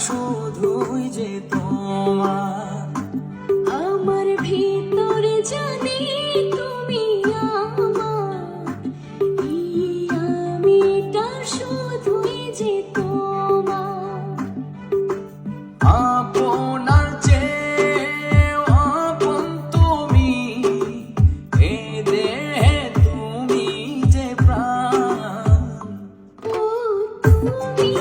শুধুই যে তোমার। আমার ভিতরে জানি তুমি আমার, এই আমিটা শুধুই যে তোমার। আপনার চেয়েও আপন তুমি, এ দেহে তুমি যে প্রাণ। ও তুমি